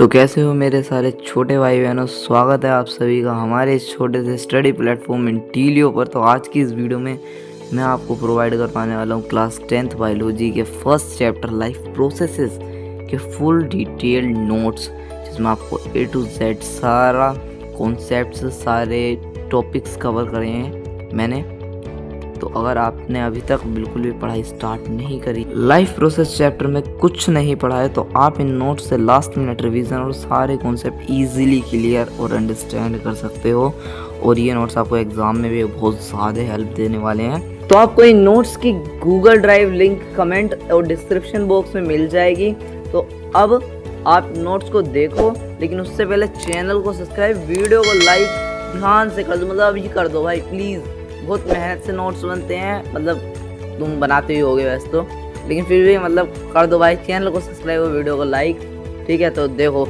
तो कैसे हो मेरे सारे छोटे भाई बहनों, स्वागत है आप सभी का हमारे इस छोटे से स्टडी प्लेटफॉर्म इंटीलियो पर। तो आज की इस वीडियो में मैं आपको प्रोवाइड कर पाने वाला हूँ क्लास 10th बायोलॉजी के फर्स्ट चैप्टर लाइफ प्रोसेसेस के फुल डिटेल्ड नोट्स, जिसमें आपको A to Z सारा कॉन्सेप्ट्स, सारे टॉपिक्स कवर करे हैं मैंने। तो अगर आपने अभी तक बिल्कुल भी पढ़ाई स्टार्ट नहीं करी, लाइफ प्रोसेस चैप्टर में कुछ नहीं पढ़ा है, तो आप इन नोट्स से लास्ट मिनट रिवीजन और सारे कॉन्सेप्ट इजीली क्लियर और अंडरस्टैंड कर सकते हो। और ये नोट्स आपको एग्जाम में भी बहुत ज़्यादा हेल्प देने वाले हैं। तो आपको इन नोट्स की गूगल ड्राइव लिंक कमेंट और डिस्क्रिप्शन बॉक्स में मिल जाएगी। तो अब आप नोट्स को देखो, लेकिन उससे पहले चैनल को सब्सक्राइब, वीडियो को लाइक ध्यान से कर दो, मतलब अभी कर दो भाई प्लीज़। बहुत मेहनत से नोट्स बनते हैं, मतलब तुम बनाते ही होगे वैसे तो, लेकिन फिर भी मतलब कर दो भाई। चैनल को सब्सक्राइब और वीडियो को लाइक, ठीक है। तो देखो